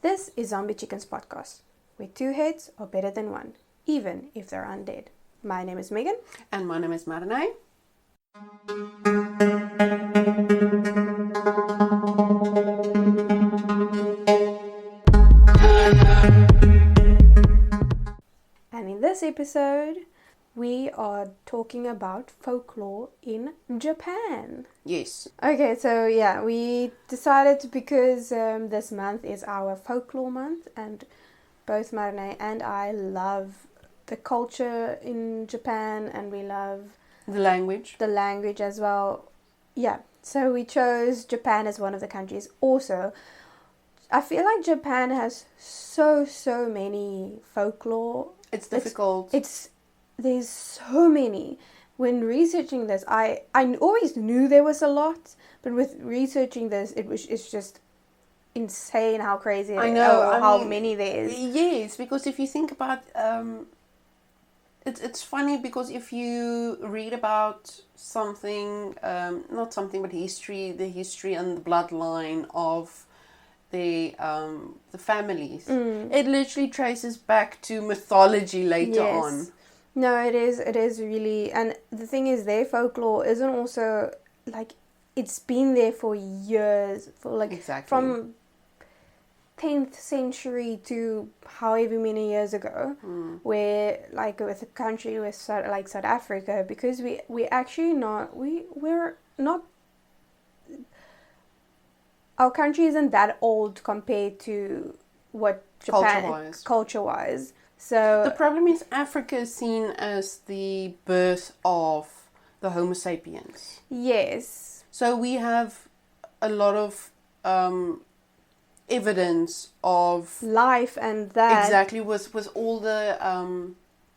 This is Zombie Chickens Podcast, where two heads are better than one, even if they're undead. My name is Megan. And my name is Marinay. And in this episode, we are talking about folklore in Japan. Yes. Okay, so yeah, we decided because this month is our folklore month, and both Marinay and I love the culture in Japan, and we love The language as well. Yeah, so we chose Japan as one of the countries. Also, I feel like Japan has so many folklore. It's difficult. There's so many. When researching this, I always knew there was a lot, but with researching this, it's just insane how crazy I know how many there is. Yes, because if you think about it's funny because if you read about something, not something but history, the history and the bloodline of the families, it literally traces back to mythology later on. No, it is really, and the thing is, their folklore isn't also like, it's been there for years, for like exactly. From 10th century to however many years ago, where like with a country with like South Africa, because we're not, our country isn't that old compared to what Japan culture-wise. So the problem is Africa is seen as the birth of the Homo sapiens. Yes. So we have a lot of evidence of life and that. Exactly, with all the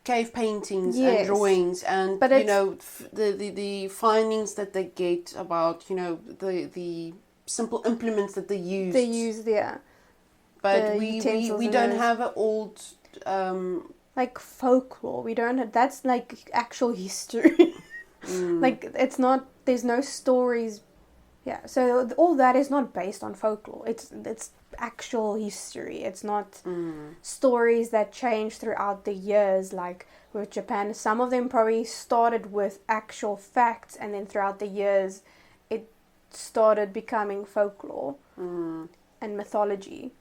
cave paintings and drawings and the findings that they get about the simple implements that they use. They use but we don't have an old like folklore. We don't have, that's like actual history. Like it's not, there's no stories. Yeah, so all that is not based on folklore. It's actual history. It's not stories that change throughout the years like with Japan. Some of them probably started with actual facts, and then throughout the years it started becoming folklore and mythology.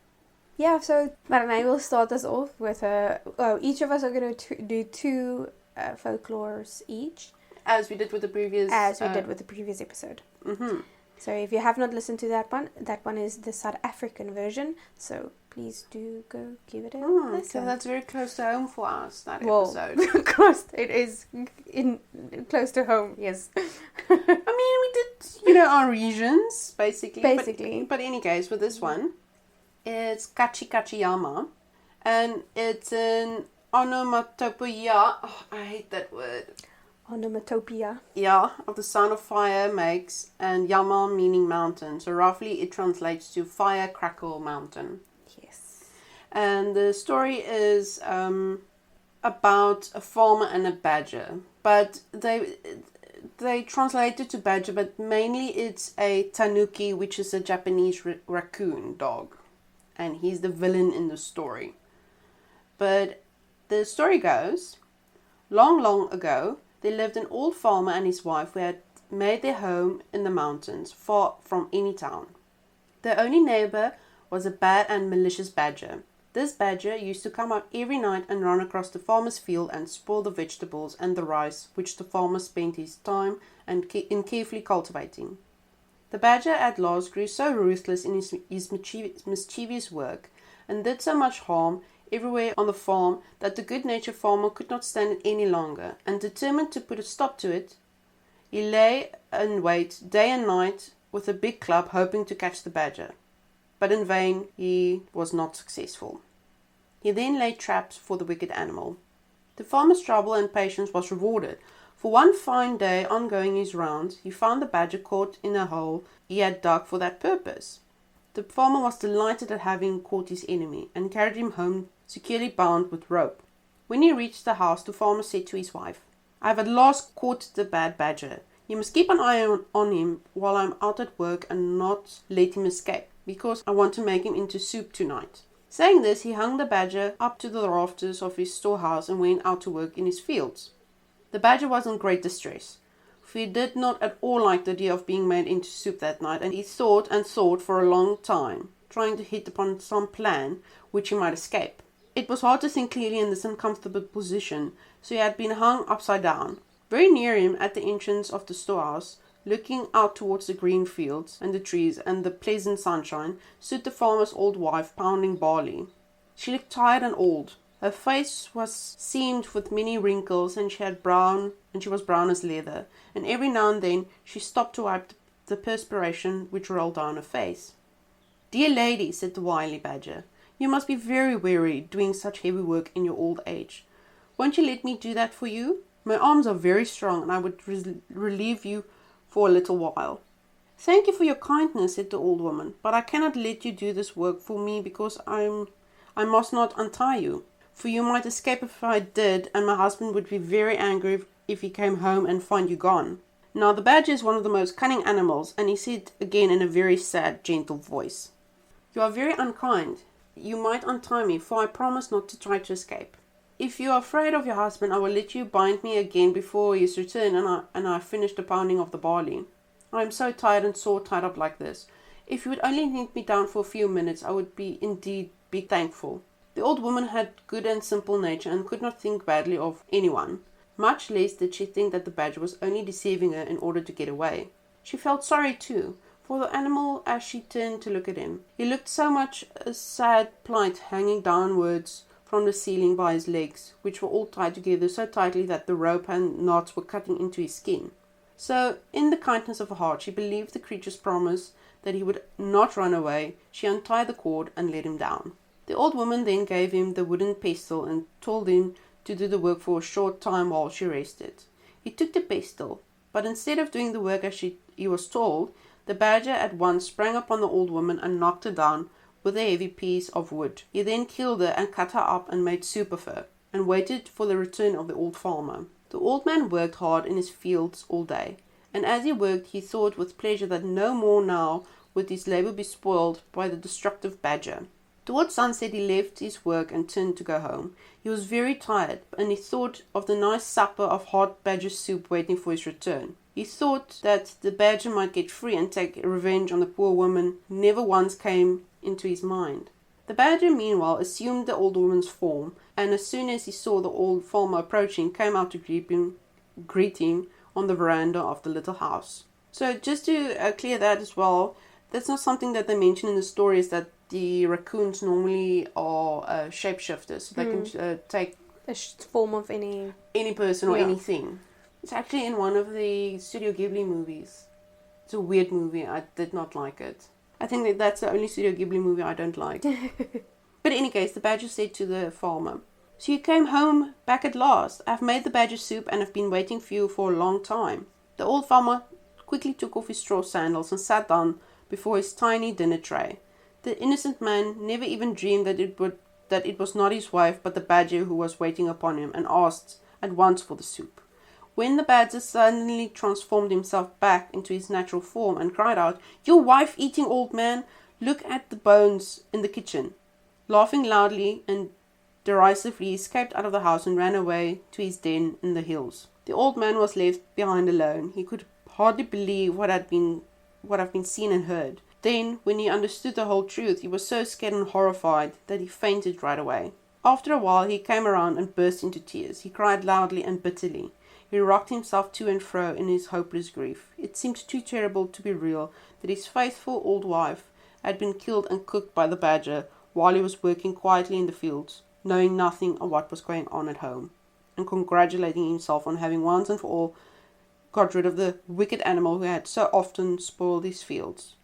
Yeah, so Marinay will start us off with each of us are going to do two folklores each. As we did with the previous episode. Mm-hmm. So if you have not listened to that one is the South African version. So please do go give it a listen. So that's very close to home for us, episode. Of course, it is close to home, yes. I mean, we did, our regions, basically. But in any case, with this one, it's Kachikachiyama, and it's an onomatopoeia. Oh, I hate that word. Onomatopoeia. Yeah, of the sound of fire makes, and yama meaning mountain. So roughly it translates to fire, crackle, mountain. Yes. And the story is about a farmer and a badger. But they translate it to badger, but mainly it's a tanuki, which is a Japanese raccoon dog. And he's the villain in the story. But the story goes, long ago, there lived an old farmer and his wife who had made their home in the mountains, far from any town. Their only neighbor was a bad and malicious badger. This badger used to come out every night and run across the farmer's field and spoil the vegetables and the rice which the farmer spent his time in carefully cultivating. The badger at last grew so ruthless in his mischievous work, and did so much harm everywhere on the farm that the good-natured farmer could not stand it any longer, and determined to put a stop to it, he lay in wait day and night with a big club, hoping to catch the badger. But in vain, he was not successful. He then laid traps for the wicked animal. The farmer's trouble and patience was rewarded, for one fine day, on going his rounds, he found the badger caught in a hole he had dug for that purpose. The farmer was delighted at having caught his enemy, and carried him home securely bound with rope. When he reached the house, the farmer said to his wife, "I have at last caught the bad badger. You must keep an eye on him while I'm out at work and not let him escape, because I want to make him into soup tonight." Saying this, he hung the badger up to the rafters of his storehouse and went out to work in his fields. The badger was in great distress, for he did not at all like the idea of being made into soup that night, and he thought and thought for a long time, trying to hit upon some plan which he might escape. It was hard to think clearly in this uncomfortable position, so he had been hung upside down. Very near him, at the entrance of the storehouse, looking out towards the green fields and the trees and the pleasant sunshine, stood the farmer's old wife pounding barley. She looked tired and old. Her face was seamed with many wrinkles, and she was brown as leather, and every now and then she stopped to wipe the perspiration which rolled down her face. "Dear lady," said the wily badger, "you must be very weary doing such heavy work in your old age. Won't you let me do that for you? My arms are very strong, and I would relieve you for a little while." "Thank you for your kindness," said the old woman, "but I cannot let you do this work for me because I must not untie you. For you might escape if I did, and my husband would be very angry if he came home and found you gone." Now the badger is one of the most cunning animals, and he said again in a very sad, gentle voice, "You are very unkind. You might untie me, for I promise not to try to escape. If you are afraid of your husband, I will let you bind me again before his return, and I finish the pounding of the barley. I am so tired and sore tied up like this. If you would only knit me down for a few minutes, I would indeed be thankful." The old woman had good and simple nature, and could not think badly of anyone. Much less did she think that the badger was only deceiving her in order to get away. She felt sorry too for the animal as she turned to look at him. He looked so much a sad plight, hanging downwards from the ceiling by his legs, which were all tied together so tightly that the rope and knots were cutting into his skin. So, in the kindness of her heart, she believed the creature's promise that he would not run away. She untied the cord and let him down. The old woman then gave him the wooden pestle and told him to do the work for a short time while she rested. He took the pestle, but instead of doing the work as he was told, the badger at once sprang upon the old woman and knocked her down with a heavy piece of wood. He then killed her and cut her up and made soup of her, and waited for the return of the old farmer. The old man worked hard in his fields all day, and as he worked he thought with pleasure that no more now would his labour be spoiled by the destructive badger. Towards sunset he left his work and turned to go home. He was very tired, and he thought of the nice supper of hot badger soup waiting for his return. He thought that the badger might get free and take revenge on the poor woman who never once came into his mind. The badger meanwhile assumed the old woman's form, and as soon as he saw the old farmer approaching, came out to greet him on the veranda of the little house. So just to clear that as well, that's not something that they mention in the story, is that the raccoons normally are shapeshifters. So they can take the form of any person or anything. It's actually in one of the Studio Ghibli movies. It's a weird movie. I did not like it. I think that's the only Studio Ghibli movie I don't like. But in any case, the badger said to the farmer, "So you came home back at last. I've made the badger soup and have been waiting for you for a long time." The old farmer quickly took off his straw sandals and sat down before his tiny dinner tray. The innocent man never even dreamed that it was not his wife but the badger who was waiting upon him, and asked at once for the soup. When the badger suddenly transformed himself back into his natural form and cried out, "Your wife-eating old man, look at the bones in the kitchen." Laughing loudly and derisively, he escaped out of the house and ran away to his den in the hills. The old man was left behind alone. He could hardly believe what had been seen and heard. Then, when he understood the whole truth, he was so scared and horrified that he fainted right away. After a while, he came around and burst into tears. He cried loudly and bitterly. He rocked himself to and fro in his hopeless grief. It seemed too terrible to be real that his faithful old wife had been killed and cooked by the badger while he was working quietly in the fields, knowing nothing of what was going on at home, and congratulating himself on having once and for all got rid of the wicked animal who had so often spoiled his fields.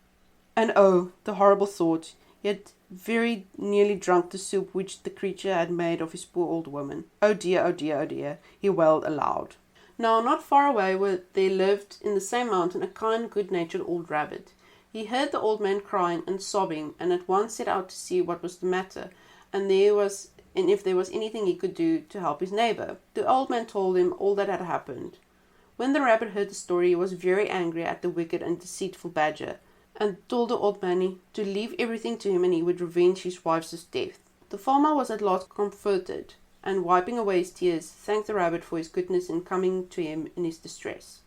And oh, the horrible thought, he had very nearly drunk the soup which the creature had made of his poor old woman. Oh dear, oh dear, oh dear, he wailed aloud. Now, not far away there lived in the same mountain a kind, good-natured old rabbit. He heard the old man crying and sobbing, and at once set out to see what was the matter, and if there was anything he could do to help his neighbour. The old man told him all that had happened. When the rabbit heard the story, he was very angry at the wicked and deceitful badger, and told the old man to leave everything to him and he would revenge his wife's death. The farmer was at last comforted, and wiping away his tears, thanked the rabbit for his goodness in coming to him in his distress.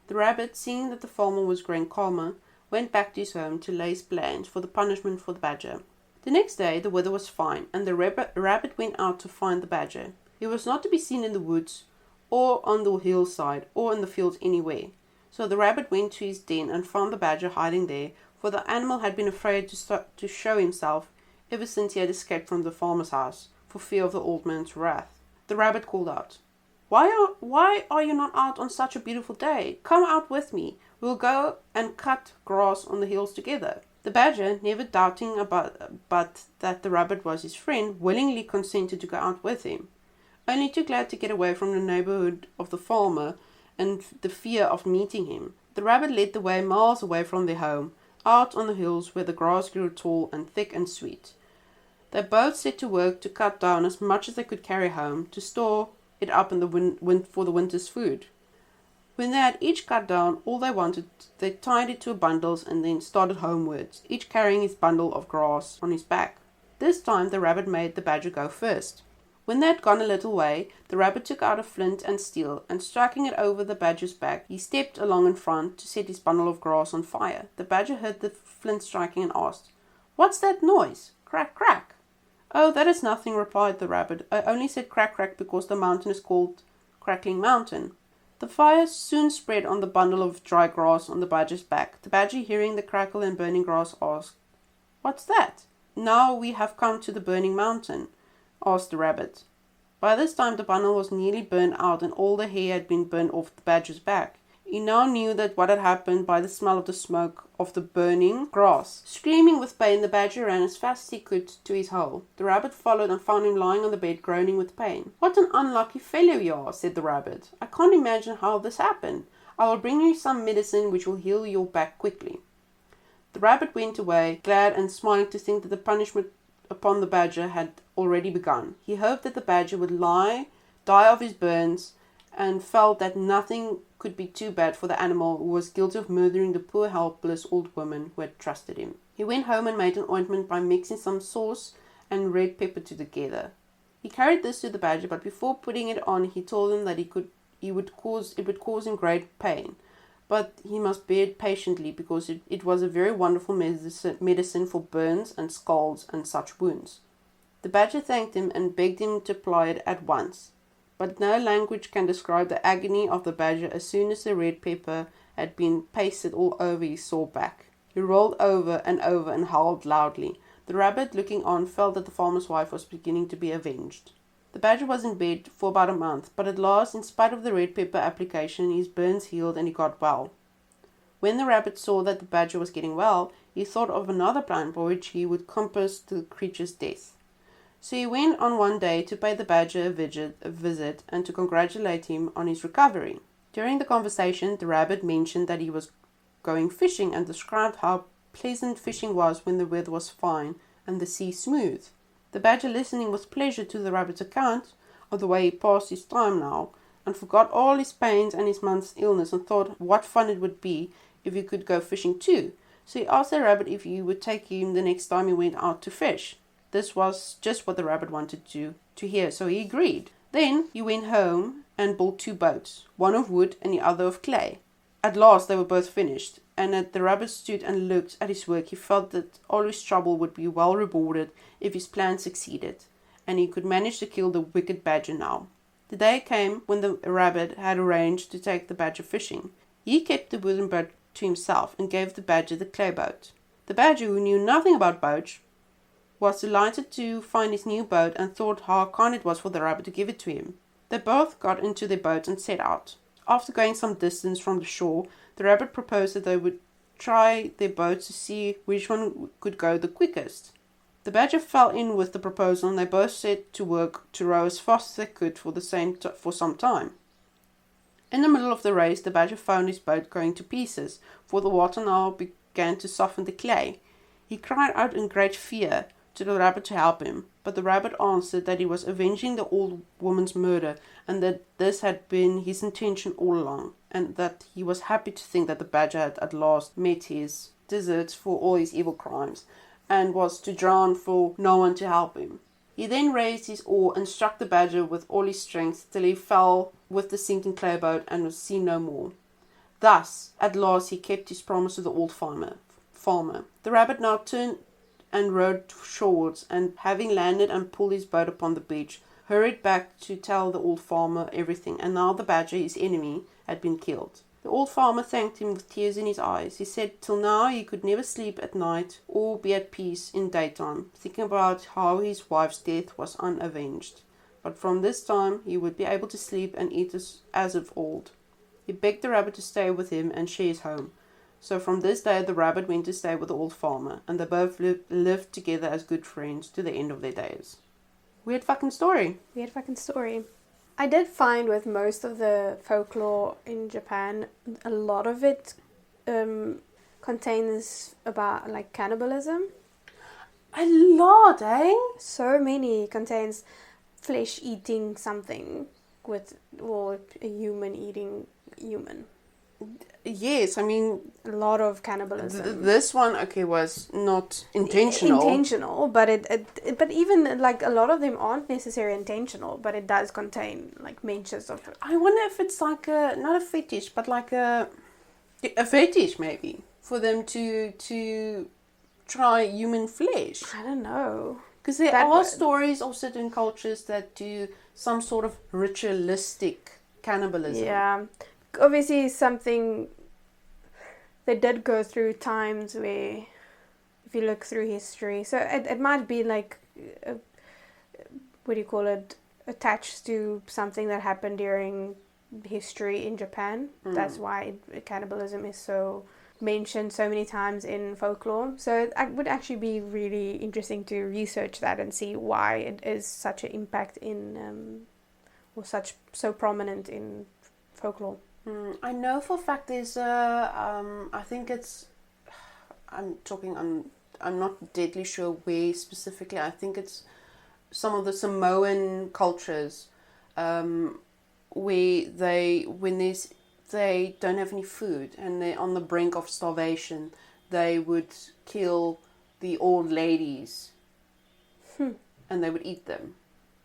The rabbit, seeing that the farmer was growing calmer, went back to his home to lay his plans for the punishment for the badger. The next day the weather was fine, and the rabbit went out to find the badger. He was not to be seen in the woods, or on the hillside, or in the fields anywhere. So the rabbit went to his den and found the badger hiding there, for the animal had been afraid to show himself ever since he had escaped from the farmer's house, for fear of the old man's wrath. The rabbit called out, Why are you not out on such a beautiful day? Come out with me. We'll go and cut grass on the hills together. The badger, never doubting but that the rabbit was his friend, willingly consented to go out with him. Only too glad to get away from the neighborhood of the farmer and the fear of meeting him, the rabbit led the way miles away from their home, out on the hills where the grass grew tall and thick and sweet. They both set to work to cut down as much as they could carry home, to store it up in for the winter's food. When they had each cut down all they wanted, they tied it to bundles and then started homewards, each carrying his bundle of grass on his back. This time the rabbit made the badger go first. When they had gone a little way, the rabbit took out a flint and steel, and striking it over the badger's back, he stepped along in front to set his bundle of grass on fire. The badger heard the flint striking and asked, "What's that noise? Crack, crack." "Oh, that is nothing," replied the rabbit. "I only said crack, crack because the mountain is called Crackling Mountain." The fire soon spread on the bundle of dry grass on the badger's back. The badger, hearing the crackle and burning grass, asked, "What's that?" "Now we have come to the burning mountain," asked the rabbit. By this time the bundle was nearly burned out and all the hair had been burned off the badger's back. He now knew that what had happened by the smell of the smoke of the burning grass. Screaming with pain, the badger ran as fast as he could to his hole. The rabbit followed and found him lying on the bed groaning with pain. "What an unlucky fellow you are," said the rabbit. "I can't imagine how this happened. I will bring you some medicine which will heal your back quickly." The rabbit went away, glad and smiling to think that the punishment upon the badger had already begun. He hoped that the badger would die of his burns, and felt that nothing could be too bad for the animal who was guilty of murdering the poor helpless old woman who had trusted him. He went home and made an ointment by mixing some sauce and red pepper together. He carried this to the badger, but before putting it on he told him that it would cause him great pain, but he must bear it patiently because it was a very wonderful medicine for burns and scalds and such wounds. The badger thanked him and begged him to apply it at once. But no language can describe the agony of the badger as soon as the red pepper had been pasted all over his sore back. He rolled over and howled loudly. The rabbit, looking on, felt that the farmer's wife was beginning to be avenged. The badger was in bed for about a month, but at last, in spite of the red pepper application, his burns healed and he got well. When the rabbit saw that the badger was getting well, he thought of another plan by which he would compass the creature's death. So he went on one day to pay the badger a visit and to congratulate him on his recovery. During the conversation, the rabbit mentioned that he was going fishing and described how pleasant fishing was when the weather was fine and the sea smooth. The badger, listening with pleasure to the rabbit's account of the way he passed his time now, and forgot all his pains and his month's illness and thought what fun it would be if he could go fishing too. So he asked the rabbit if he would take him the next time he went out to fish. This was just what the rabbit wanted to hear, so he agreed. Then he went home and built 2 boats, one of wood and the other of clay. At last they were both finished, and as the rabbit stood and looked at his work, he felt that all his trouble would be well rewarded if his plan succeeded, and he could manage to kill the wicked badger now. The day came when the rabbit had arranged to take the badger fishing. He kept the wooden boat to himself and gave the badger the clay boat. The badger, who knew nothing about boats, was delighted to find his new boat and thought how kind it was for the rabbit to give it to him. They both got into their boat and set out. After going some distance from the shore, the rabbit proposed that they would try their boats to see which one could go the quickest. The badger fell in with the proposal and they both set to work to row as fast as they could for some time. In the middle of the race, the badger found his boat going to pieces, for the water now began to soften the clay. He cried out in great fear to the rabbit to help him, but the rabbit answered that he was avenging the old woman's murder and that this had been his intention all along, and that he was happy to think that the badger had at last met his deserts for all his evil crimes and was to drown for no one to help him. He then raised his oar and struck the badger with all his strength till he fell with the sinking clay boat and was seen no more. Thus, at last, he kept his promise to the old farmer. The rabbit now turned and rowed shorewards, and having landed and pulled his boat upon the beach, hurried back to tell the old farmer everything, and now the badger, his enemy, had been killed. The old farmer thanked him with tears in his eyes. He said till now he could never sleep at night or be at peace in daytime, thinking about how his wife's death was unavenged. But from this time he would be able to sleep and eat as of old. He begged the rabbit to stay with him and share his home. So from this day the rabbit went to stay with the old farmer, and they both lived together as good friends to the end of their days. Weird fucking story. Weird fucking story. I did find with most of the folklore in Japan, a lot of it contains about like cannibalism. A lot, eh? So many contains flesh eating something or a human eating human. Yes, I mean... A lot of cannibalism. This one, was not intentional. But even, like, a lot of them aren't necessarily intentional, but it does contain, like, mentions of it. I wonder if it's like not a fetish, but like a fetish, maybe, for them to try human flesh. I don't know. Because there are stories of certain cultures that do some sort of ritualistic cannibalism. Yeah. Obviously something they did go through times where, if you look through history, so it might be like attached to something that happened during history in Japan. That's why cannibalism is so mentioned so many times in folklore. So it would actually be really interesting to research that and see why it is such an impact in so prominent in folklore. I know for a fact there's I think it's, I'm not deadly sure where specifically. I think it's some of the Samoan cultures where they don't have any food and they're on the brink of starvation, they would kill the old ladies and they would eat them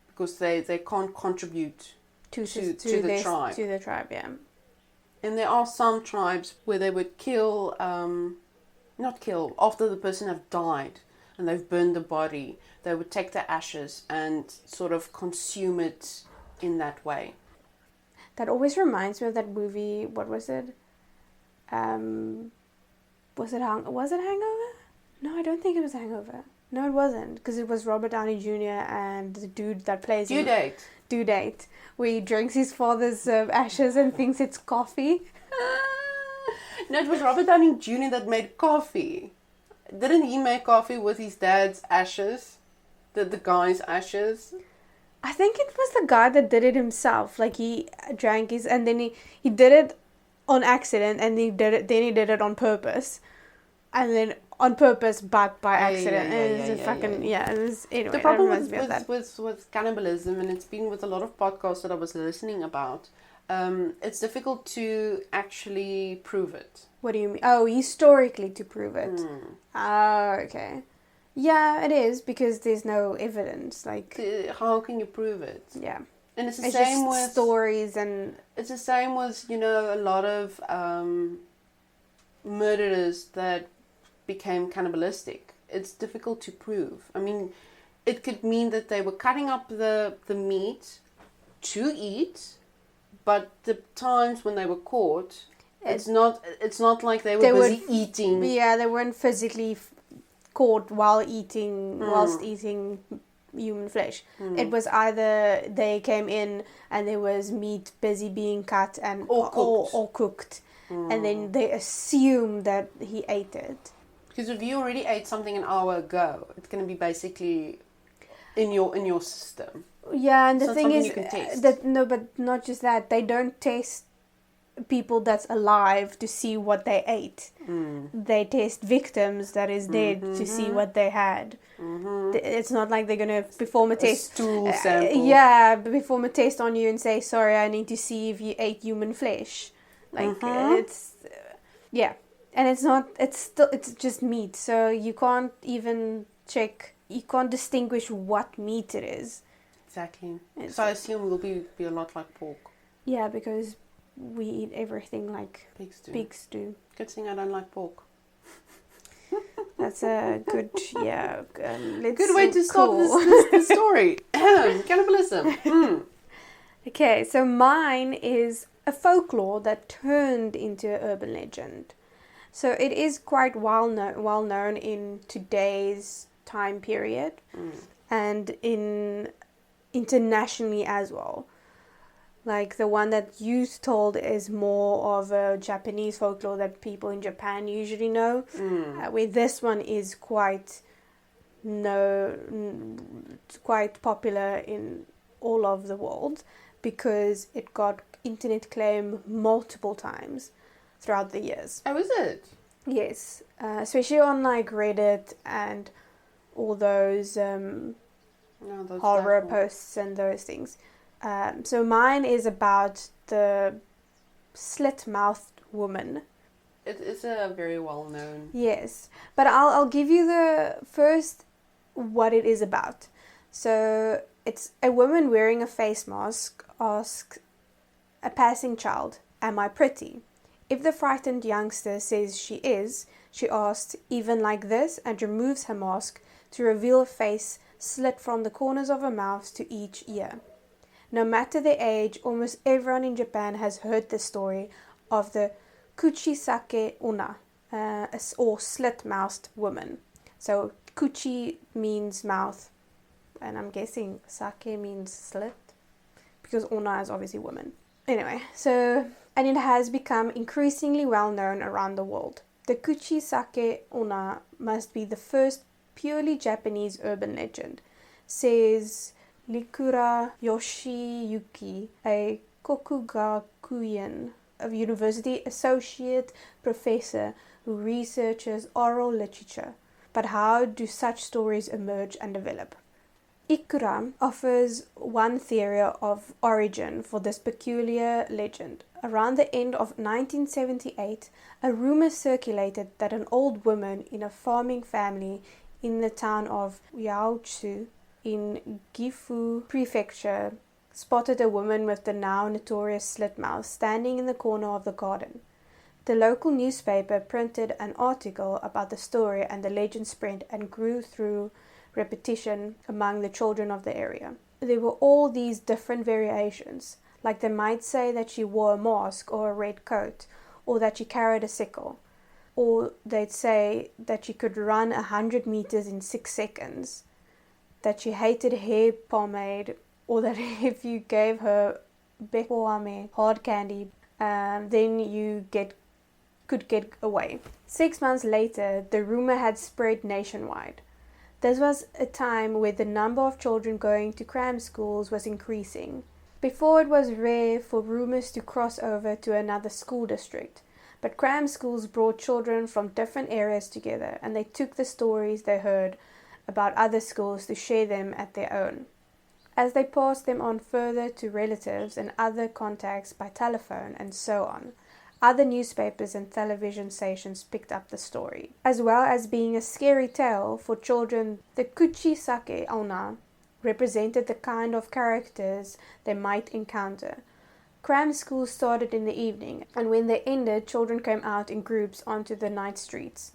because they can't contribute to the tribe. To the tribe, yeah. And there are some tribes where they would kill, after the person have died and they've burned the body, they would take the ashes and sort of consume it in that way. That always reminds me of that movie, what was it? Was it Hangover? No, I don't think it was Hangover. No, it wasn't, because it was Robert Downey Jr. and the dude that plays Due Date, where he drinks his father's ashes and thinks it's coffee. No, it was Robert Downey Jr. that made coffee. Didn't he make coffee with his dad's ashes? The guy's ashes? I think it was the guy that did it himself. Like, he drank his, and then he did it on accident, and he did it on purpose. And then on purpose, but by accident. It was, anyway, the problem with cannibalism, and it's been with a lot of podcasts that I was listening about, it's difficult to actually prove it. What do you mean? Oh, historically to prove it. Oh, okay. Yeah, it is, because there's no evidence. Like, how can you prove it? Yeah. And it's the same just with stories, and it's the same with, a lot of murderers that became cannibalistic. It's difficult to prove. I mean, it could mean that they were cutting up the meat to eat, but the times when they were caught, it's not like they were busy eating. Yeah, they weren't physically caught whilst eating human flesh. It was either they came in and there was meat busy being cut and or cooked. And then they assume that he ate it. Because if you already ate something an hour ago, it's going to be basically in your system. Yeah, and the thing is you can taste. but not just that. They don't test people that's alive to see what they ate. They test victims that is dead to see what they had. It's not like they're going to perform a test. Stool sample. Perform a test on you and say, sorry, I need to see if you ate human flesh. Like, it's... yeah. And it's just meat, so you can't even check, you can't distinguish what meat it is. Exactly. So I assume we'll be a lot like pork. Yeah, because we eat everything like pigs do. Good thing I don't like pork. That's a good, good way to stop this story. Cannibalism. Okay, so mine is a folklore that turned into an urban legend. So it is quite well known in today's time period and internationally as well. Like the one that you told is more of a Japanese folklore that people in Japan usually know. Where this one is quite popular in all of the world because it got internet claim multiple times throughout the years. Oh, is it? Yes, especially on like Reddit and all those horror posts and those things. So mine is about the slit-mouthed woman. It is a very well-known. Yes, but I'll give you the first what it is about. So it's a woman wearing a face mask asks a passing child, "Am I pretty?" If the frightened youngster says she is, she asks, "Even like this?" and removes her mask to reveal a face slit from the corners of her mouth to each ear. No matter the age, almost everyone in Japan has heard the story of the Kuchi Onna, or slit-mouthed woman. So Kuchi means mouth, and I'm guessing sake means slit, because Onna is obviously woman. Anyway, and it has become increasingly well known around the world. The Kuchi Onna must be the first purely Japanese urban legend, says Likura Yoshiyuki, a Kokugakuin, a university associate professor who researches oral literature. But how do such stories emerge and develop? Ikura offers one theory of origin for this peculiar legend. Around the end of 1978, a rumor circulated that an old woman in a farming family in the town of Yaochu in Gifu Prefecture spotted a woman with the now notorious slit mouth standing in the corner of the garden. The local newspaper printed an article about the story, and the legend spread and grew through repetition among the children of the area. There were all these different variations, like they might say that she wore a mask or a red coat, or that she carried a sickle, or they'd say that she could run 100 meters in 6 seconds, that she hated hair pomade, or that if you gave her bekoame, hard candy, then you could get away. 6 months later, the rumor had spread nationwide. This was a time where the number of children going to cram schools was increasing. Before, it was rare for rumors to cross over to another school district, but cram schools brought children from different areas together, and they took the stories they heard about other schools to share them at their own. As they passed them on further to relatives and other contacts by telephone and so on, other newspapers and television stations picked up the story. As well as being a scary tale for children, the Kuchi Onna represented the kind of characters they might encounter. Cram schools started in the evening, and when they ended, children came out in groups onto the night streets.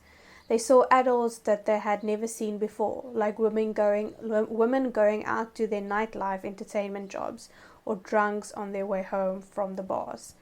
They saw adults that they had never seen before, like women going out to their nightlife entertainment jobs, or drunks on their way home from the bars.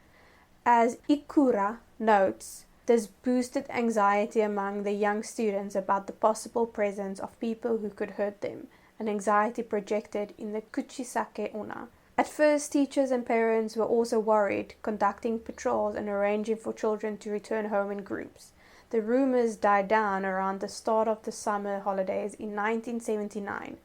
As Ikura notes, this boosted anxiety among the young students about the possible presence of people who could hurt them, an anxiety projected in the Kuchisake Onna. At first, teachers and parents were also worried, conducting patrols and arranging for children to return home in groups. The rumors died down around the start of the summer holidays in 1979,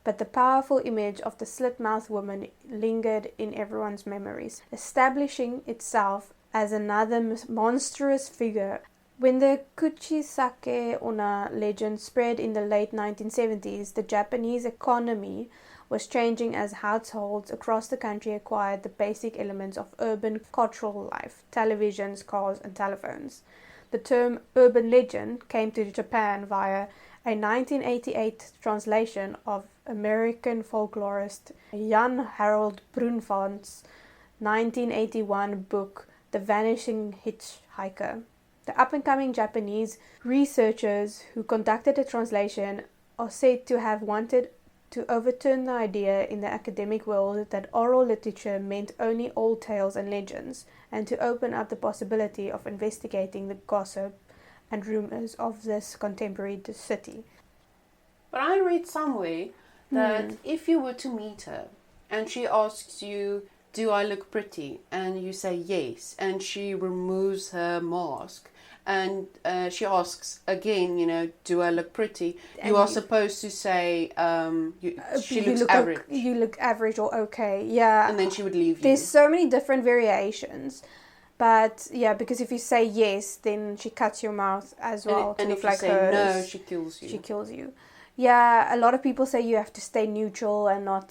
but the powerful image of the slit-mouthed woman lingered in everyone's memories, establishing itself as another monstrous figure. When the Kuchisake Onna legend spread in the late 1970s, the Japanese economy was changing as households across the country acquired the basic elements of urban cultural life: televisions, cars, and telephones. The term urban legend came to Japan via a 1988 translation of American folklorist Jan Harold Brunfant's 1981 book The Vanishing Hitchhiker. The up-and-coming Japanese researchers who conducted the translation are said to have wanted to overturn the idea in the academic world that oral literature meant only old tales and legends, and to open up the possibility of investigating the gossip and rumors of this contemporary city. But I read somewhere that if you were to meet her and she asks you, do I look pretty? And you say yes, and she removes her mask, and she asks again, do I look pretty? You are supposed to say, she looks average. You look average or okay, yeah. And then she would leave you. There's so many different variations. But, yeah, because if you say yes, then she cuts your mouth as well. And if you say no, she kills you. She kills you. Yeah, a lot of people say you have to stay neutral and not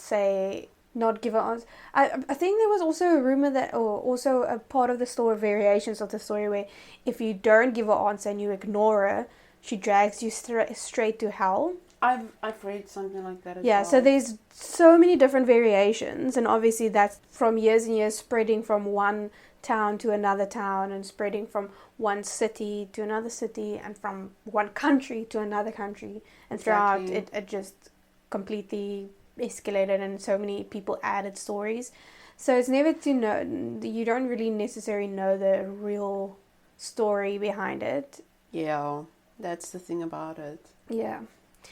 give an answer. I think there was also a rumor that, or also a part of the story, variations of the story, where if you don't give an answer and you ignore her, she drags you straight to hell. I've read something like that as well. Yeah, so there's so many different variations, and obviously that's from years and years spreading from one town to another town, and spreading from one city to another city, and from one country to another country, and throughout it just completely escalated, and so many people added stories. So it's never to know, you don't really necessarily know the real story behind it. Yeah, that's the thing about it. Yeah.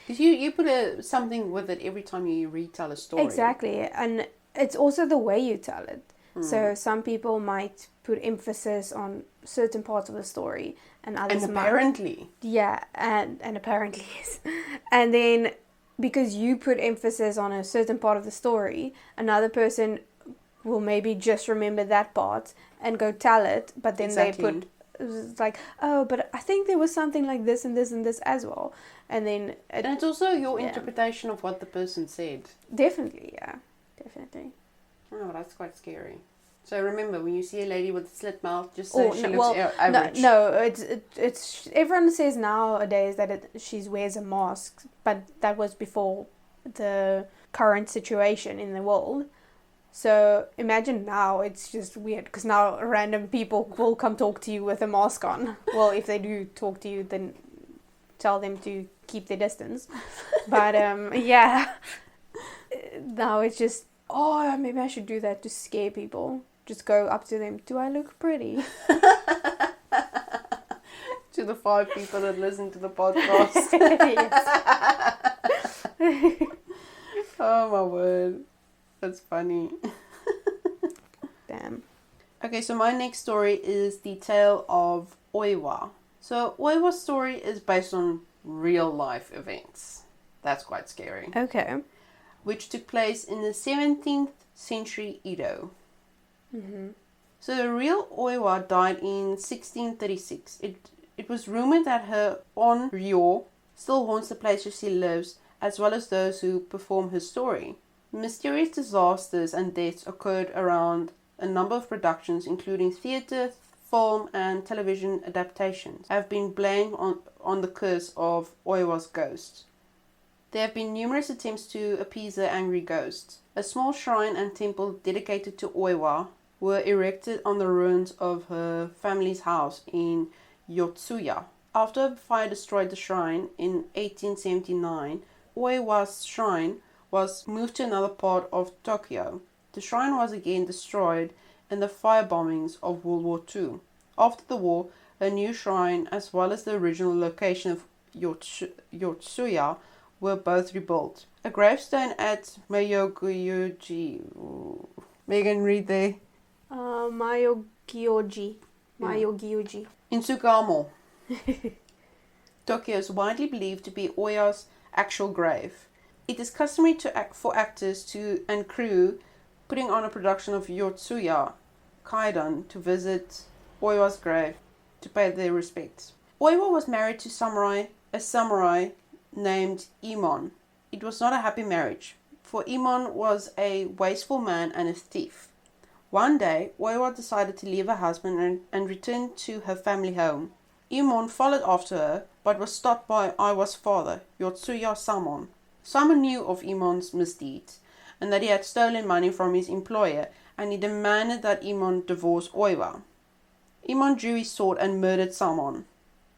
Because you put something with it every time you retell a story. Exactly, and it's also the way you tell it. So some people might put emphasis on certain parts of the story, and others apparently. Yeah, and apparently yes. And then because you put emphasis on a certain part of the story, another person will maybe just remember that part and go tell it, but then they put like, oh, but I think there was something like this and this and this as well. And then and it's also your interpretation of what the person said. Definitely, yeah. Definitely. Oh, that's quite scary. So remember, when you see a lady with a slit mouth, just say she looks average. No, it's everyone says nowadays that she wears a mask, but that was before the current situation in the world. So imagine now, it's just weird, because now random people will come talk to you with a mask on. Well, if they do talk to you, then tell them to keep their distance. But yeah, now it's just, oh, maybe I should do that to scare people. Just go up to them. Do I look pretty? To the 5 people that listen to the podcast. Oh my word. That's funny. Damn. Okay, so my next story is the Tale of Oiwa. So Oiwa's story is based on real life events. That's quite scary. Okay. Which took place in the 17th century Edo. Mm-hmm. So the real Oiwa died in 1636. It was rumored that her Onryo still haunts the place where she lives, as well as those who perform her story. Mysterious disasters and deaths occurred around a number of productions, including theatre, film and television adaptations, have been blamed on the curse of Oiwa's ghost. There have been numerous attempts to appease the angry ghost. A small shrine and temple dedicated to Oiwa were erected on the ruins of her family's house in Yotsuya. After a fire destroyed the shrine in 1879, Oiwa's shrine was moved to another part of Tokyo. The shrine was again destroyed in the fire bombings of World War II. After the war, a new shrine as well as the original location of Yotsuya were both rebuilt. A gravestone at Mayogyoji. Megan, read there. Mayogyoji. In Tsukamo. Tokyo is widely believed to be Oya's actual grave. It is customary for actors and crew putting on a production of Yotsuya Kaidan to visit Oiwa's grave to pay their respects. Oiwa was married to a samurai named Imon. It was not a happy marriage, for Imon was a wasteful man and a thief. One day, Oiwa decided to leave her husband and return to her family home. Imon followed after her, but was stopped by Oiwa's father, Yotsuya Samon. Samon knew of Imon's misdeeds, and that he had stolen money from his employer, and he demanded that Imon divorce Oiwa. Imon drew his sword and murdered Samon.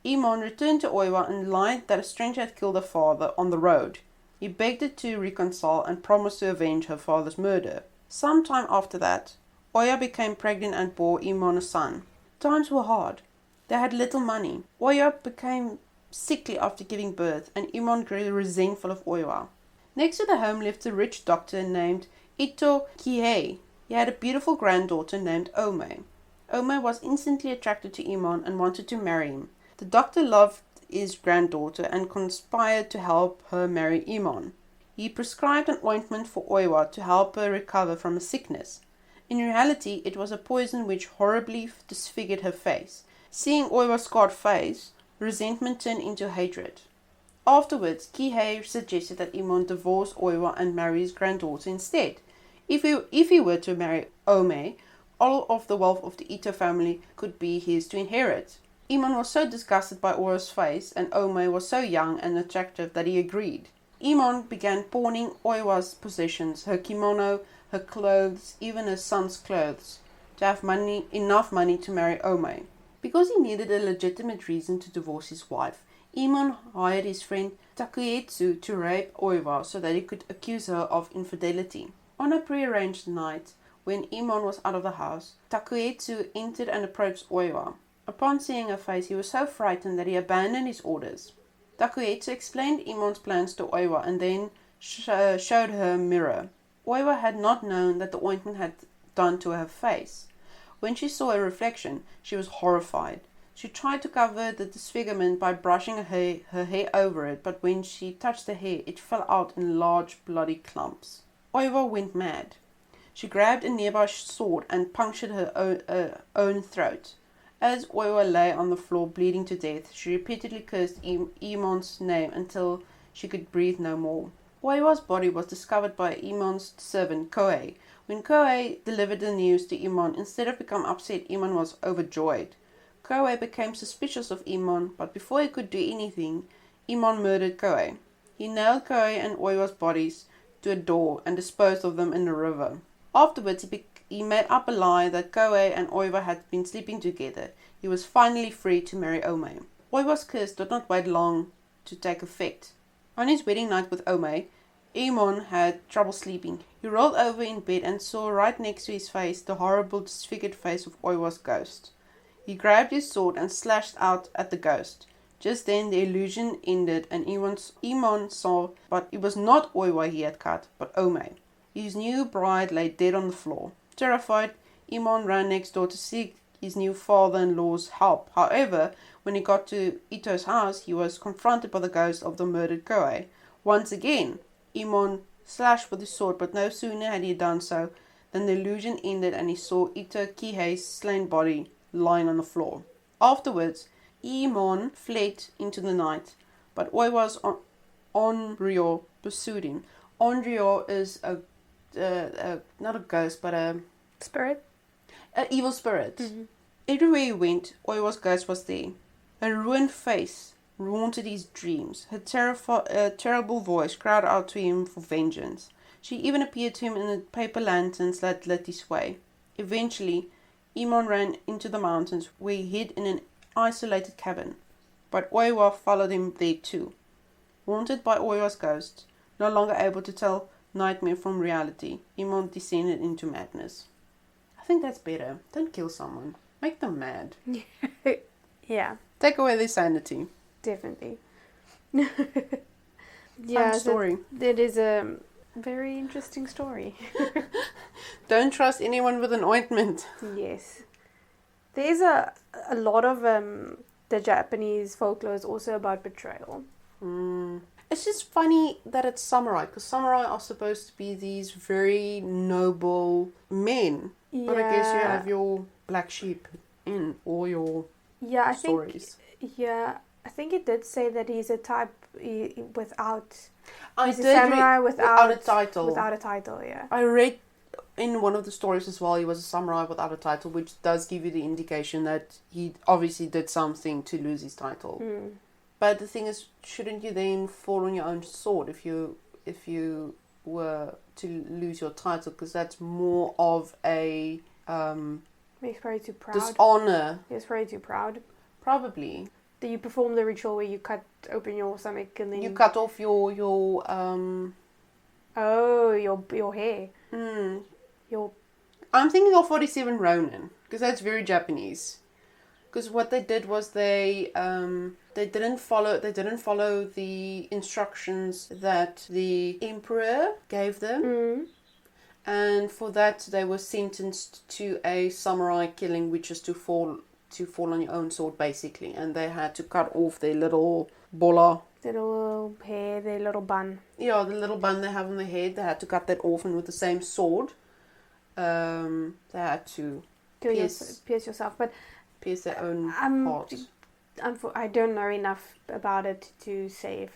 Imon returned to Oiwa and lied that a stranger had killed her father on the road. He begged her to reconcile and promised to avenge her father's murder. Some time after that, Oiwa became pregnant and bore Imon a son. Times were hard. They had little money. Oiwa became sickly after giving birth, and Imon grew resentful of Oiwa. Next to the home lived a rich doctor named Ito Kihei. He had a beautiful granddaughter named Ome. Ome was instantly attracted to Imon and wanted to marry him. The doctor loved his granddaughter and conspired to help her marry Imon. He prescribed an ointment for Oiwa to help her recover from a sickness. In reality, it was a poison which horribly disfigured her face. Seeing Oiwa's scarred face, resentment turned into hatred. Afterwards, Kihei suggested that Imon divorce Oiwa and marry his granddaughter instead. If he were to marry Ome, all of the wealth of the Ito family could be his to inherit. Imon was so disgusted by Oiwa's face, and Ome was so young and attractive that he agreed. Imon began pawning Oiwa's possessions, her kimono, her clothes, even her son's clothes, to have enough money to marry Ome. Because he needed a legitimate reason to divorce his wife, Imon hired his friend Takuetsu to rape Oiwa so that he could accuse her of infidelity. On a prearranged night, when Imon was out of the house, Takuetsu entered and approached Oiwa. Upon seeing her face, he was so frightened that he abandoned his orders. Takuetsu explained Imon's plans to Oiwa and then showed her a mirror. Oiwa had not known that the ointment had done to her face. When she saw her reflection, she was horrified. She tried to cover the disfigurement by brushing her hair over it, but when she touched the hair, it fell out in large bloody clumps. Oiwa went mad. She grabbed a nearby sword and punctured her own throat. As Oiwa lay on the floor bleeding to death, she repeatedly cursed Imon's name until she could breathe no more. Oiwa's body was discovered by Imon's servant Koei. When Koei delivered the news to Imon, instead of becoming upset, Imon was overjoyed. Koei became suspicious of Imon, but before he could do anything, Imon murdered Koei. He nailed Koei and Oiwa's bodies to a door and disposed of them in the river. Afterwards, he made up a lie that Koei and Oiwa had been sleeping together. He was finally free to marry Ome. Oiwa's curse did not wait long to take effect. On his wedding night with Ome, Imon had trouble sleeping. He rolled over in bed and saw right next to his face the horrible disfigured face of Oiwa's ghost. He grabbed his sword and slashed out at the ghost. Just then the illusion ended and Imon saw, but it was not Oiwa he had cut, but Ome. His new bride lay dead on the floor. Terrified, Imon ran next door to seek his new father-in-law's help. However, when he got to Ito's house, he was confronted by the ghost of the murdered Koei. Once again, Imon slashed with his sword, but no sooner had he done so than the illusion ended and he saw Ito Kihei's slain body lying on the floor. Afterwards, Imon fled into the night, but Oiwa's Onryo pursued him. Onryo is not a ghost, but a Spirit? An evil spirit. Mm-hmm. Everywhere he went, Oiwa's ghost was there. Her ruined face haunted his dreams. Her terrible voice cried out to him for vengeance. She even appeared to him in the paper lanterns that lit his way. Eventually, Imon ran into the mountains, where he hid in an isolated cabin. But Oiwa followed him there too. Haunted by Oiwa's ghost, no longer able to tell nightmare from reality, Imon descended into madness. I think that's better. Don't kill someone. Make them mad. Yeah. Take away their sanity. Definitely. Fun story. That is a very interesting story. Don't trust anyone with an ointment. Yes. There's a lot of the Japanese folklore is also about betrayal. It's just funny that it's samurai, because samurai are supposed to be these very noble men. Yeah. But I guess you have your black sheep in all your stories. I think it did say that he's a type without. I He's did a samurai without a title. Without a title, yeah. I read in one of the stories as well, he was a samurai without a title, which does give you the indication that he obviously did something to lose his title. But the thing is, shouldn't you then fall on your own sword if you were to lose your title? Because that's more of a He's probably too proud. dishonor. He's probably too proud. Probably. Do you perform the ritual where you cut open your stomach and then You cut off your your hair. Your I'm thinking of 47 Ronin, because that's very Japanese. Because what they did was they didn't follow the instructions that the emperor gave them, and for that they were sentenced to a samurai killing, which is to fall on your own sword basically, and they had to cut off their little bola. their little hair, their little bun. Yeah, the little bun they have on their head, they had to cut that off, and with the same sword, they had to pierce yourself. But pierce their own heart. I don't know enough about it to say if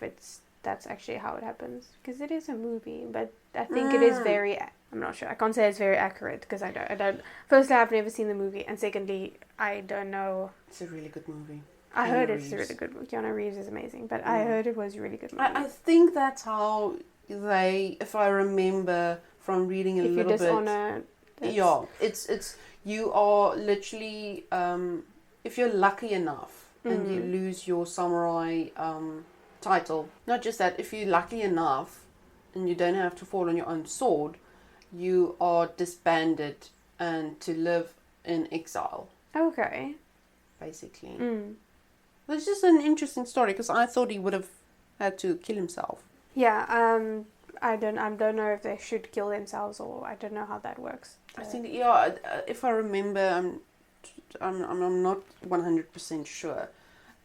that's actually how it happens, because it is a movie. But I think it is very. I'm not sure. I can't say it's very accurate because I don't. Firstly, I've never seen the movie, and secondly, I don't know. It's a really good movie. I heard it's a really good movie. Keanu Reeves is amazing, but I heard it was a really good movie. I think that's how they, if I remember from reading a little bit. If you dishonor. Yeah, it's you are literally if you're lucky enough and you lose your samurai title. Not just that, if you're lucky enough and you don't have to fall on your own sword, you are disbanded and to live in exile. Okay. Basically. It's just an interesting story because I thought he would have had to kill himself. Yeah, I don't know if they should kill themselves, or I don't know how that works. I think if I remember, I'm not 100% sure.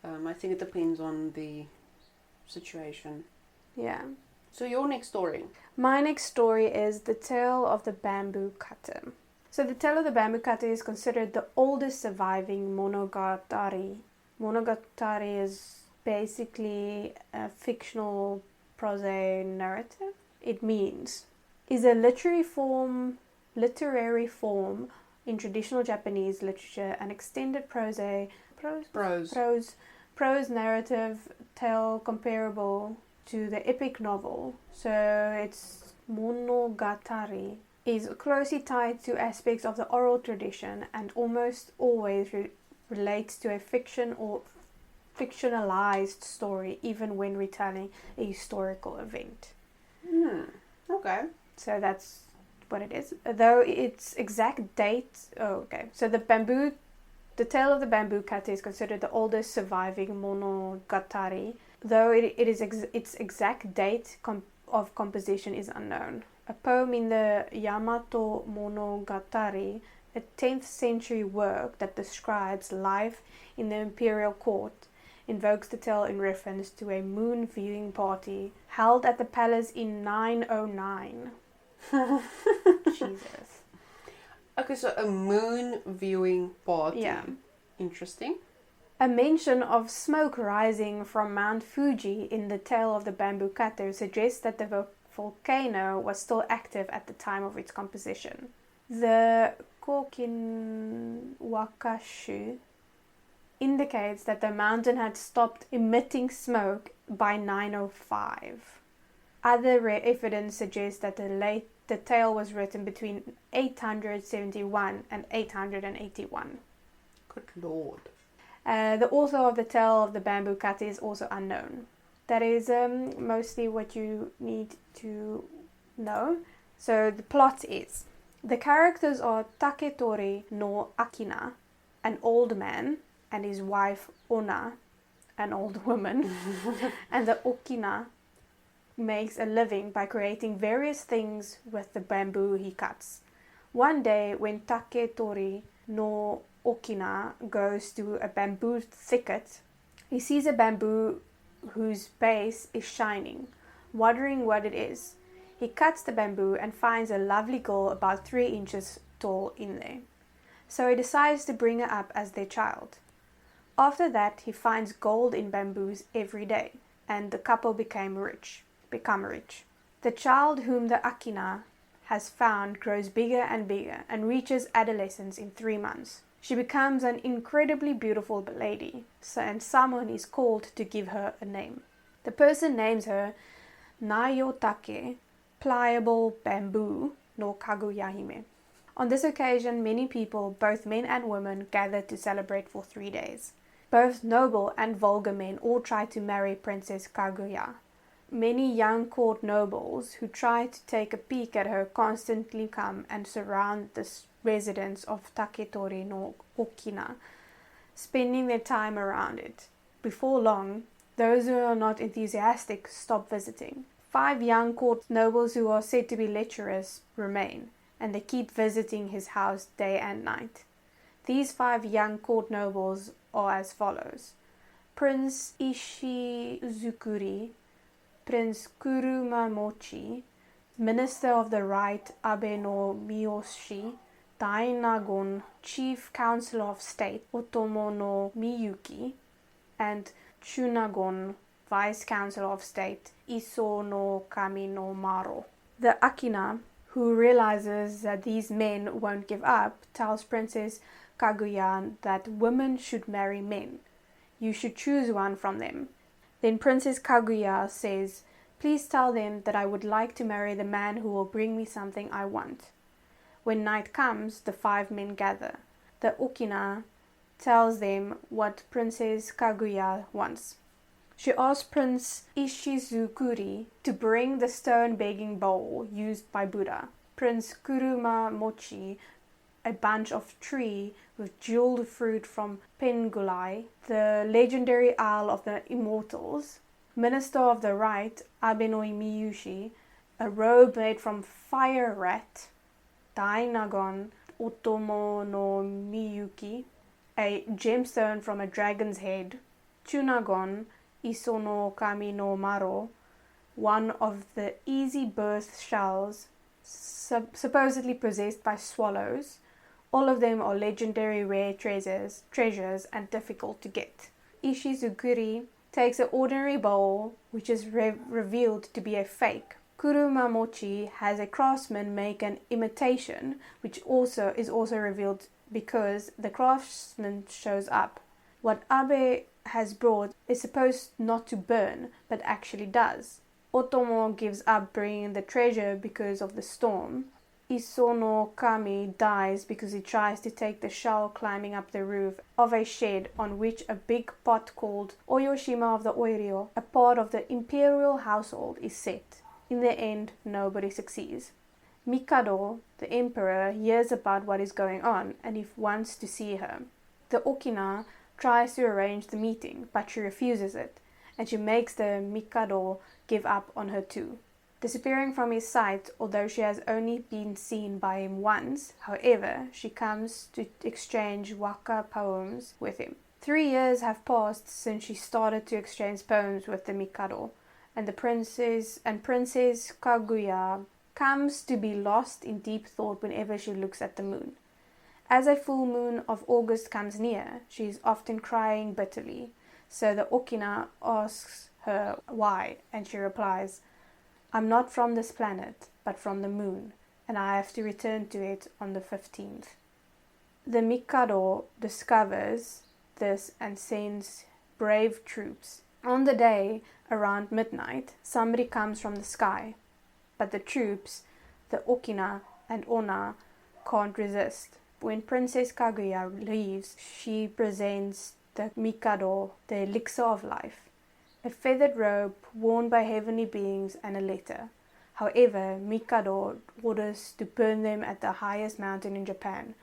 I think it depends on the situation. Yeah. So your next story. My next story is The Tale of the Bamboo Cutter. So The Tale of the Bamboo Cutter is considered the oldest surviving monogatari. Monogatari is basically a fictional prose narrative. It means is a literary form in traditional Japanese literature, an extended prose narrative tale comparable to the epic novel. So it's monogatari is closely tied to aspects of the oral tradition and almost always relates to a fiction or fictionalized story, even when retelling a historical event. Okay. So that's what it is. Though its exact date... Oh, okay. So The Tale of the Bamboo Cutter is considered the oldest surviving monogatari, though its exact date of composition is unknown. A poem in the Yamato Monogatari, a 10th century work that describes life in the imperial court, invokes the tale in reference to a moon viewing party held at the palace in 909. Jesus. Okay, so a moon viewing party. Yeah. Interesting. A mention of smoke rising from Mount Fuji in The Tale of the Bamboo Cutter suggests that the volcano was still active at the time of its composition. The Kokin Wakashu indicates that the mountain had stopped emitting smoke by 905. Other evidence suggests that the tale was written between 871 and 881. Good Lord. The author of The Tale of the Bamboo Cutter is also unknown. That is mostly what you need to know. So the plot is, the characters are Taketori no Okina, an old man, and his wife Honna, an old woman, and the Okina makes a living by creating various things with the bamboo he cuts. One day, when Taketori no Okina goes to a bamboo thicket, he sees a bamboo whose base is shining. Wondering what it is, he cuts the bamboo and finds a lovely girl about 3 inches tall in there. So he decides to bring her up as their child. After that, he finds gold in bamboos every day, and the couple become rich. The child whom the Okina has found grows bigger and bigger and reaches adolescence in 3 months. She becomes an incredibly beautiful lady, and someone is called to give her a name. The person names her Nayotake, pliable bamboo no Kaguya-hime. On this occasion, many people, both men and women, gather to celebrate for 3 days. Both noble and vulgar men all try to marry Princess Kaguya. Many young court nobles who try to take a peek at her constantly come and surround the residence of Taketori no Okina, spending their time around it. Before long, those who are not enthusiastic stop visiting. 5 young court nobles who are said to be lecherous remain, and they keep visiting his house day and night. These 5 young court nobles are as follows: Prince Uzukuri, Prince Kurumamochi, Minister of the Right Abe no Miyoshi, Dainagon, Chief Counselor of State Otomo no Miyuki, and Chunagon, Vice Counselor of State Iso no Kami no Maro. The Okina, who realizes that these men won't give up, tells Princess Kaguya that women should marry men. You should choose one from them. Then Princess Kaguya says, "Please tell them that I would like to marry the man who will bring me something I want." When night comes, the 5 men gather. The Okina tells them what Princess Kaguya wants. She asks Prince Ishizukuri to bring the stone begging bowl used by Buddha, Prince Kurumamochi a bunch of tree with jeweled fruit from Pengulai, the legendary Isle of the Immortals, Minister of the Right Abe no Miyushi, a robe made from fire rat, Dainagon Otomo no Miyuki, a gemstone from a dragon's head, Chunagon Iso no Kami no Maro, one of the easy birth shells supposedly possessed by swallows. All of them are legendary rare treasures and difficult to get. Ishizukuri takes an ordinary bowl, which is revealed to be a fake. Kurumamochi has a craftsman make an imitation, which is also revealed because the craftsman shows up. What Abe has brought is supposed not to burn, but actually does. Otomo gives up bringing the treasure because of the storm. Iso no Kami dies because he tries to take the shell climbing up the roof of a shed on which a big pot called Oyoshima of the Oiryo, a part of the imperial household, is set. In the end, nobody succeeds. Mikado, the emperor, hears about what is going on and he wants to see her. The Okina tries to arrange the meeting, but she refuses it, and she makes the Mikado give up on her too. Disappearing from his sight, although she has only been seen by him once, however, she comes to exchange waka poems with him. 3 years have passed since she started to exchange poems with the Mikado, and Princess Kaguya comes to be lost in deep thought whenever she looks at the moon. As a full moon of August comes near, she is often crying bitterly, so the Okina asks her why, and she replies, "I'm not from this planet, but from the moon, and I have to return to it on the 15th. The Mikado discovers this and sends brave troops. On the day, around midnight, somebody comes from the sky, but the troops, the Okina and Honna, can't resist. When Princess Kaguya leaves, she presents the Mikado the elixir of life, a feathered robe worn by heavenly beings and a letter. However, Mikado orders to burn them at the highest mountain in Japan,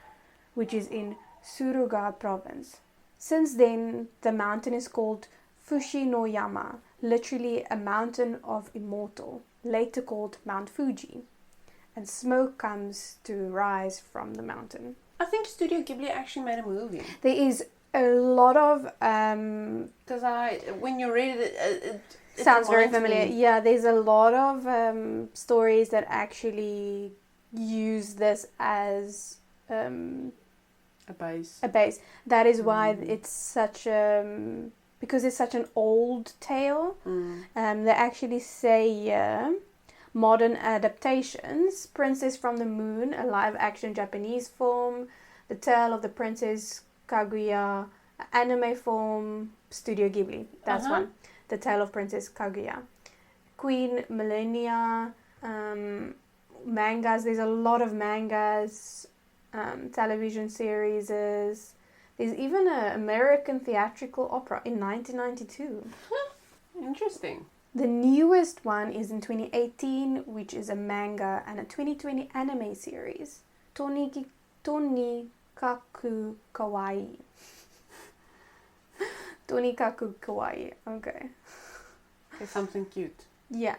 which is in Suruga province. Since then, the mountain is called Fushi no Yama, literally a mountain of immortal, later called Mount Fuji, and smoke comes to rise from the mountain. I think Studio Ghibli actually made a movie. There is a lot of because when you read it sounds very familiar. Yeah, there's a lot of stories that actually use this as a base. That is why it's such because it's such an old tale. They actually say modern adaptations: Princess from the Moon, a live-action Japanese film; The Tale of the Princess Kaguya, anime film, Studio Ghibli. That's one. The Tale of Princess Kaguya. Queen Millennia, mangas. There's a lot of mangas, television series. There's even an American theatrical opera in 1992. Interesting. The newest one is in 2018, which is a manga, and a 2020 anime series. Tonikaku Kawaii. Tonikaku Kawaii. Okay. It's something cute. Yeah.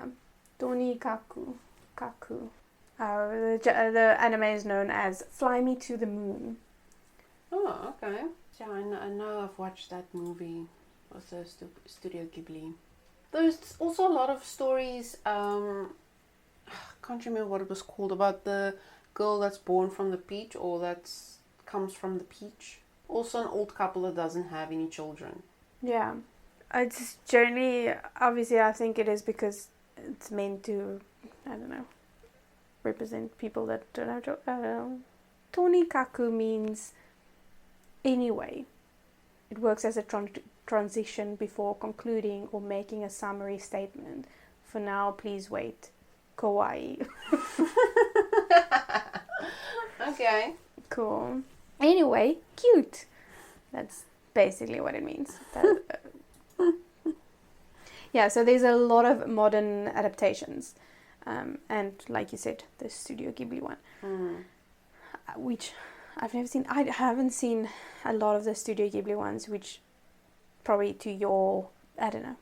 Tonikaku Kaku. The anime is known as Fly Me to the Moon. Oh, okay. Yeah, I know I've watched that movie. Also Studio Ghibli. There's also a lot of stories, I can't remember what it was called, about the girl that's born from the peach, or that comes from the peach. Also an old couple that doesn't have any children. Yeah. It's generally, obviously I think it is because it's meant to, I don't know, represent people that don't have children. I don't know. Tonikaku means anyway. It works as a transition before concluding or making a summary statement. For now, please wait. Kawaii. Okay. Cool. Anyway, cute. That's basically what it means. Yeah, so there's a lot of modern adaptations. And like you said, the Studio Ghibli one. Which I've never seen. I haven't seen a lot of the Studio Ghibli ones, which probably to your, I don't know,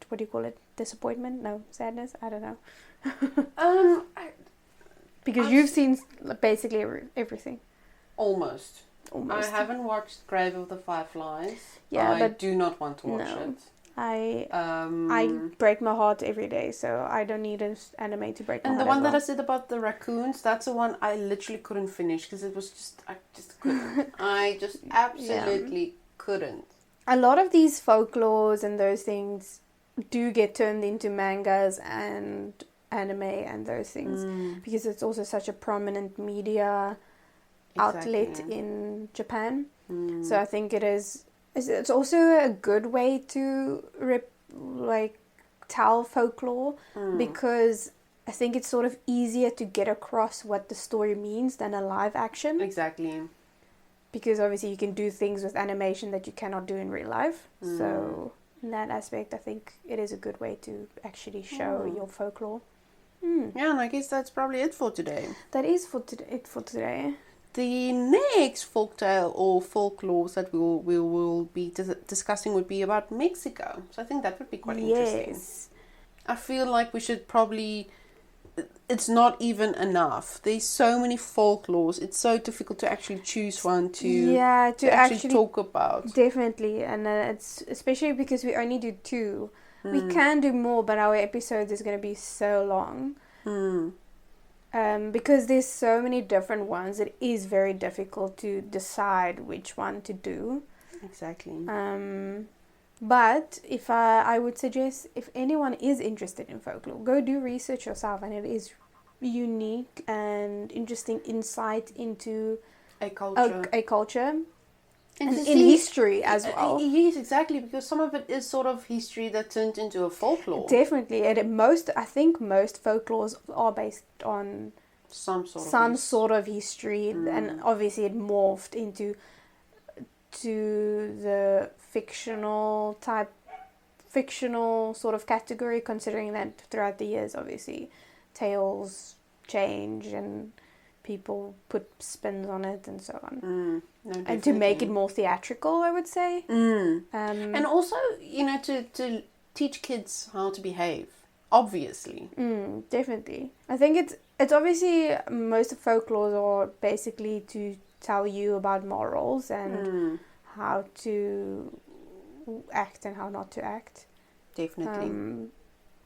what do you call it? Disappointment? No, sadness? I don't know. Because you've seen basically everything. Almost. I haven't watched Grave of the Fireflies. Yeah, I do not want to watch it. I break my heart every day, so I don't need an anime to break my heart. And the one that I said about the raccoons, that's the one I literally couldn't finish because it was just, I just couldn't. I just absolutely couldn't. A lot of these folklores and those things do get turned into mangas and anime and those things because it's also such a prominent media outlet in Japan. So I think it's also a good way to tell folklore because I think it's sort of easier to get across what the story means than a live action. Exactly. Because obviously you can do things with animation that you cannot do in real life. So in that aspect, I think it is a good way to actually show your folklore. Yeah, and I guess that's probably it for today. That is it for today. The next folktale or folklores that we will be discussing would be about Mexico. So I think that would be quite interesting. I feel like we should probably... It's not even enough. There's so many folklores. It's so difficult to actually choose one to actually talk about. Definitely. And it's especially because we only do 2. We can do more, but our episodes is going to be so long. Because there's so many different ones, it is very difficult to decide which one to do. Exactly. But if I would suggest, if anyone is interested in folklore, go do research yourself, and it is unique and interesting insight into a culture. And in history as well. Yes, exactly, because some of it is sort of history that turned into a folklore. Definitely. I think most folklores are based on some sort of history, and obviously it morphed into the fictional sort of category, considering that throughout the years, obviously, tales change and people put spins on it and so on. And to make it more theatrical, I would say. And also, to teach kids how to behave, obviously. Definitely. I think it's obviously, most of folklore are basically to tell you about morals and how to act and how not to act. Definitely.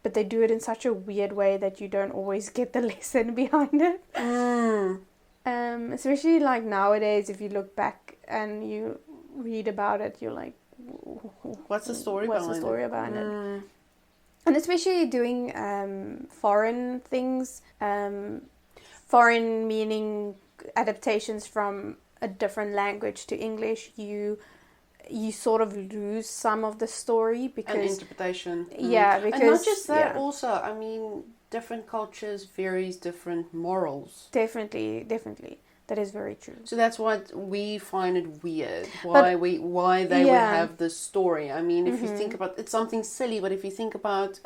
But they do it in such a weird way that you don't always get the lesson behind it. Especially like nowadays, if you look back and you read about it, you're like, what's the story about it? And especially doing foreign things, foreign meaning adaptations from a different language to English, you sort of lose some of the story because... And interpretation. Yeah, because... And not just that, also, I mean, different cultures varies different morals. Definitely. That is very true. So that's what we find it weird. Why they would have this story. I mean, if you think about... It's something silly, but if you think about...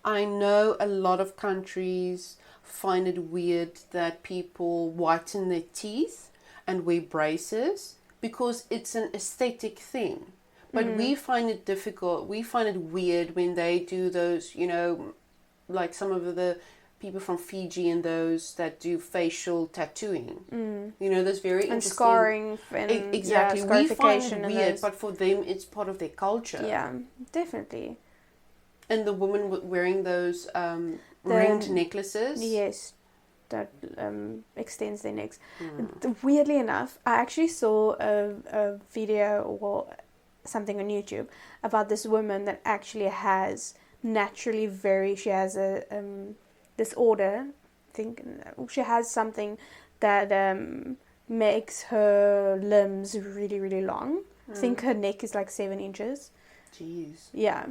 I know a lot of countries find it weird that people whiten their teeth and wear braces because it's an aesthetic thing. But we find it difficult. We find it weird when they do those, you know, like some of the people from Fiji and those that do facial tattooing. You know, that's very interesting. And scarring. And, exactly. Yeah, we find it weird, but for them it's part of their culture. Yeah, definitely. And the woman wearing those ringed necklaces. Yes, that extends their necks. Weirdly enough, I actually saw a video or something on YouTube about this woman that actually has naturally she has a disorder. I think she has something that makes her limbs really, really long. I think her neck is like 7 inches. Jeez. Yeah.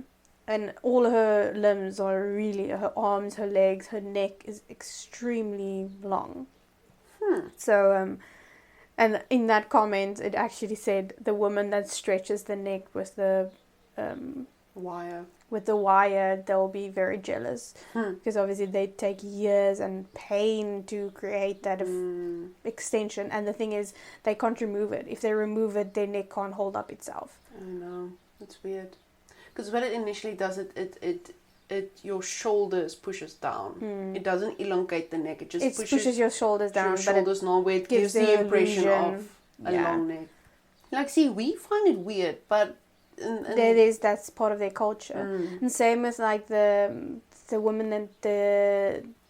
And all her limbs are really, her arms, her legs, her neck is extremely long. So, and in that comment, it actually said the woman that stretches the neck with the wire, they'll be very jealous. Because obviously they take years and pain to create that extension. And the thing is, they can't remove it. If they remove it, their neck can't hold up itself. I know. It's weird. Because what it initially does, it your shoulders pushes down. It doesn't elongate the neck. It just pushes your shoulders down. Your shoulders down, where it gives the impression of a long neck. Like, see, we find it weird, but that's part of their culture. And same as like the woman and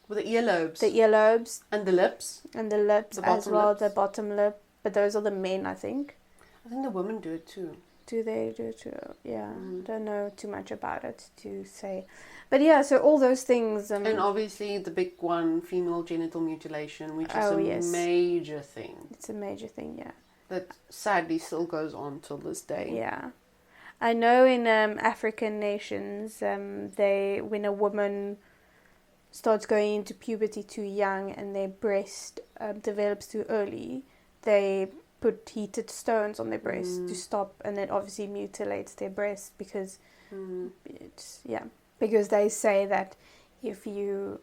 with the earlobes. The earlobes. And the lips. And the lips as well, the bottom lip. But those are the men, I think. I think the women do it too. Do they do it too? Yeah. Don't know too much about it to say. But yeah, so all those things. And obviously the big one, female genital mutilation, which is a major thing. It's a major thing, yeah. That sadly still goes on till this day. Yeah. I know in African nations, when a woman starts going into puberty too young and their breast develops too early, they put heated stones on their breast to stop, and it obviously mutilates their breast because because they say that if you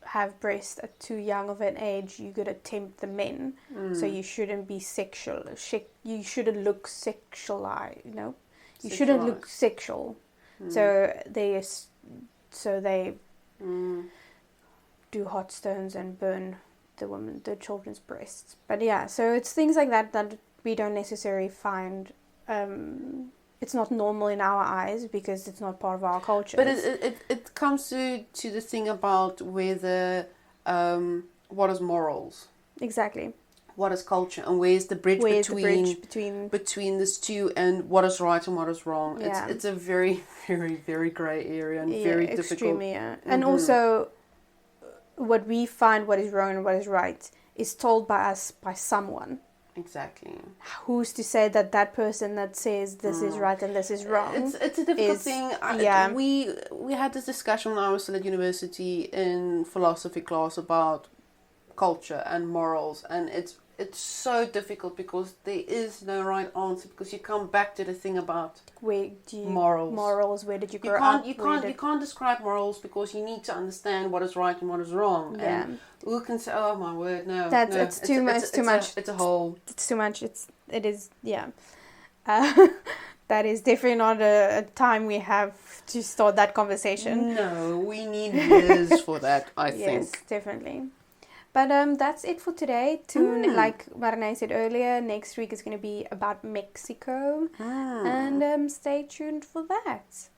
have breasts at too young of an age, you're gonna tempt the men, so you shouldn't be sexual. You shouldn't look sexualized, you know. You shouldn't look sexual. So they do hot stones and burn the children's breasts. But yeah, so it's things like that we don't necessarily find. It's not normal in our eyes because it's not part of our culture. But it comes to the thing about whether what is morals. Exactly. What is culture, and where's the bridge between this two, and what is right and what is wrong. Yeah. It's a very, very, very grey area and very difficult. Extremely, yeah. And also, what we find what is wrong and what is right is told by someone. Exactly. Who's to say that person that says this is right and this is wrong? It's a difficult thing. We had this discussion when I was still at university in philosophy class about culture and morals, and it's so difficult because there is no right answer, because you come back to the thing about morals. Where did you grow up? You can't describe morals because you need to understand what is right and what is wrong. Yeah. And who can say, oh my word, no. It's too much. It's a whole. It's too much. It is. Yeah. That is definitely not a time we have to start that conversation. No, we need years for that, I think. Yes, definitely. But that's it for today. Like Marnay said earlier, next week is going to be about Mexico. And stay tuned for that.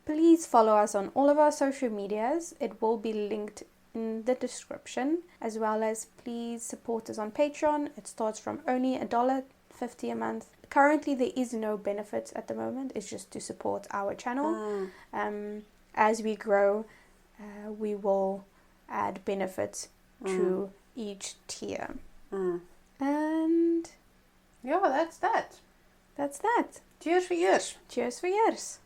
Please follow us on all of our social medias. It will be linked in the description. As well as please support us on Patreon. It starts from only $1.50 a month. Currently there is no benefits at the moment. It's just to support our channel. as we grow, we will add benefits to each tier. And yeah, that's that. that's that. Cheers for yours. Cheers for yours.